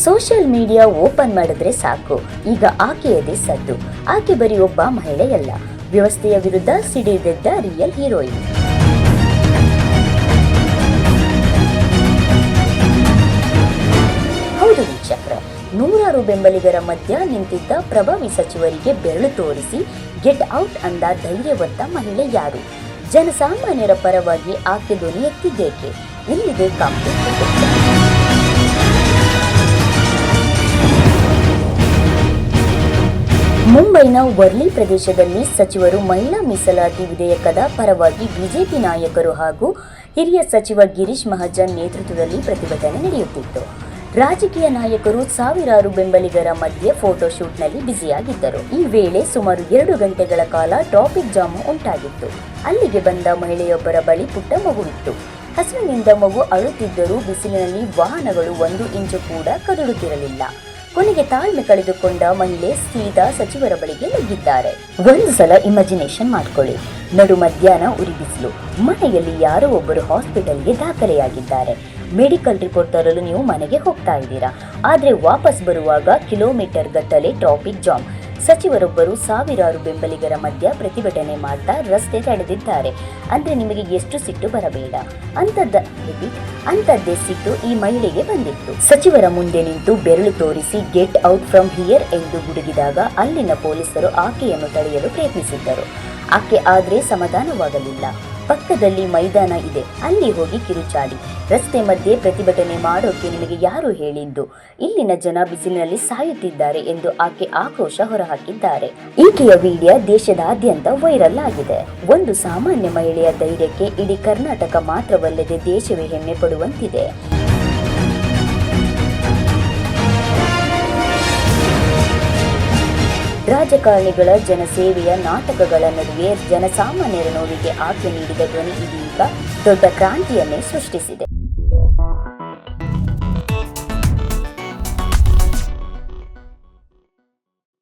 Social media open ಮಾಡಿದ್ರೆ ಸಾಕು, ಈಗ ಆಕೆಯದೇ ಸದ್ದು. ಆಕೆ ಬರೀ ಒಬ್ಬ ಮಹಿಳೆಯಲ್ಲ, ವ್ಯವಸ್ಥೆಯ ವಿರುದ್ಧ ಸಿಡಿದೆದ್ದ ರಿಯಲ್ ಹೀರೋಯಿನ್. ಹೌದು ವೀಕ್ಷಕರೇ, ನೂರಾರು ಬೆಂಬಲಿಗರ ಮಧ್ಯ ನಿಂತಿದ್ದ ಪ್ರಭಾವಿ ಸಚಿವರಿಗೆ ಬೆರಳು ತೋರಿಸಿ ಗೆಟ್ ಔಟ್ ಅಂದ ಧೈರ್ಯವಂತ ಮಹಿಳೆ ಯಾರು? ಜನಸಾಮಾನ್ಯರ ಪರವಾಗಿ ಆಕೆ ಧ್ವನಿ ಎತ್ತಿದ್ದೇಕೆ? ಇಲ್ಲಿದೆ ಕಂಪ್ಲೀಟ್. ಮುಂಬೈನ ವರ್ಲಿ ಪ್ರದೇಶದಲ್ಲಿ ಸಚಿವರು ಮಹಿಳಾ ಮೀಸಲಾತಿ ವಿಧೇಯಕದ ಪರವಾಗಿ ಬಿಜೆಪಿ ನಾಯಕರು ಹಾಗೂ ಹಿರಿಯ ಸಚಿವ ಗಿರೀಶ್ ಮಹಾಜನ್ ನೇತೃತ್ವದಲ್ಲಿ ಪ್ರತಿಭಟನೆ ನಡೆಯುತ್ತಿತ್ತು. ರಾಜಕೀಯ ನಾಯಕರು ಸಾವಿರಾರು ಬೆಂಬಲಿಗರ ಮಧ್ಯೆ ಫೋಟೋಶೂಟ್ನಲ್ಲಿ ಬ್ಯುಸಿಯಾಗಿದ್ದರು. ಈ ವೇಳೆ ಸುಮಾರು 2 ಗಂಟೆಗಳ ಕಾಲ ಟ್ರಾಫಿಕ್ ಜಾಮ್ ಉಂಟಾಗಿತ್ತು. ಅಲ್ಲಿಗೆ ಬಂದ ಮಹಿಳೆಯೊಬ್ಬರ ಬಳಿ ಪುಟ್ಟ ಮಗುವಿತ್ತು. ಹಸಿವಿನಿಂದ ಮಗು ಅಳುತ್ತಿದ್ದರೂ ಬಿಸಿಲಿನಲ್ಲಿ ವಾಹನಗಳು 1 ಇಂಚು ಕೂಡ ಕದಡುತ್ತಿರಲಿಲ್ಲ. ಕೊನೆಗೆ ತಾಳ್ಮೆ ಕಳೆದುಕೊಂಡ ಮಹಿಳೆ ಸೀದಾ ಸಚಿವರ ಬಳಿಗೆ ನುಗ್ಗಿದ್ದಾರೆ. ಒಂದು ಸಲ ಇಮ್ಯಾಜಿನೇಷನ್ ಮಾಡ್ಕೊಳ್ಳಿ, ನಡು ಮಧ್ಯಾಹ್ನ ಉರಿ ಬಿಸಿಲು, ಮನೆಯಲ್ಲಿ ಯಾರೋ ಒಬ್ಬರು ಹಾಸ್ಪಿಟಲ್ಗೆ ದಾಖಲೆಯಾಗಿದ್ದಾರೆ. ಮೆಡಿಕಲ್ ರಿಪೋರ್ಟ್ ತರಲು ನೀವು ಮನೆಗೆ ಹೋಗ್ತಾ ಇದ್ದೀರಾ, ಆದರೆ ವಾಪಸ್ ಬರುವಾಗ ಕಿಲೋಮೀಟರ್ ಗಟ್ಟಲೆ ಟ್ರಾಫಿಕ್ ಜಾಮ್. ಸಚಿವರೊಬ್ಬರು ಸಾವಿರಾರು ಬೆಂಬಲಿಗರ ಮಧ್ಯ ಪ್ರತಿಭಟನೆ ಮಾಡ್ತಾ ರಸ್ತೆ ತಡೆದಿದ್ದಾರೆ ಅಂದ್ರೆ ನಿಮಗೆ ಎಷ್ಟು ಸಿಟ್ಟು ಬರಬೇಡ. ಅಂಥದ್ದೇ ಸಿಟ್ಟು ಈ ಮಹಿಳೆಗೆ ಬಂದಿತ್ತು. ಸಚಿವರ ಮುಂದೆ ನಿಂತು ಬೆರಳು ತೋರಿಸಿ ಗೆಟ್ ಔಟ್ ಫ್ರಮ್ ಹಿಯರ್ ಎಂದು ಗುಡುಗಿದಾಗ ಅಲ್ಲಿನ ಪೊಲೀಸರು ಆಕೆಯನ್ನು ತಡೆಯಲು ಪ್ರಯತ್ನಿಸಿದ್ದರು. ಆಕೆ ಆದ್ರೆ ಸಮಾಧಾನವಾಗಲಿಲ್ಲ. ಪಕ್ಕದಲ್ಲಿ ಮೈದಾನ ಇದೆ, ಅಲ್ಲಿ ಹೋಗಿ ಕಿರುಚಾಡಿ. ರಸ್ತೆ ಮಧ್ಯೆ ಪ್ರತಿಭಟನೆ ಮಾಡೋಕೆ ನಿಮಗೆ ಯಾರು ಹೇಳಿದ್ದು? ಇಲ್ಲಿನ ಜನ ಬಿಸಿಲಿನಲ್ಲಿ ಸಾಯುತ್ತಿದ್ದಾರೆ ಎಂದು ಆಕೆ ಆಕ್ರೋಶ ಹೊರಹಾಕಿದ್ದಾರೆ. ಈಕೆಯ ವಿಡಿಯೋ ದೇಶದಾದ್ಯಂತ ವೈರಲ್ ಆಗಿದೆ. ಒಂದು ಸಾಮಾನ್ಯ ಮಹಿಳೆಯ ಧೈರ್ಯಕ್ಕೆ ಇಡೀ ಕರ್ನಾಟಕ ಮಾತ್ರವಲ್ಲದೆ ದೇಶವೇ ಹೆಮ್ಮೆ ಪಡುವಂತಿದೆ. ರಾಜಕಾರಣಿಗಳ ಜನಸೇವೆಯ ನಾಟಕಗಳ ನಡುವೆ ಜನಸಾಮಾನ್ಯರ ನೋವಿಗೆ ಆಕೆ ನೀಡಿದ ಧ್ವನಿ ಇದೀಗ ದೊಡ್ಡ ಕ್ರಾಂತಿಯನ್ನೇ ಸೃಷ್ಟಿಸಿದೆ.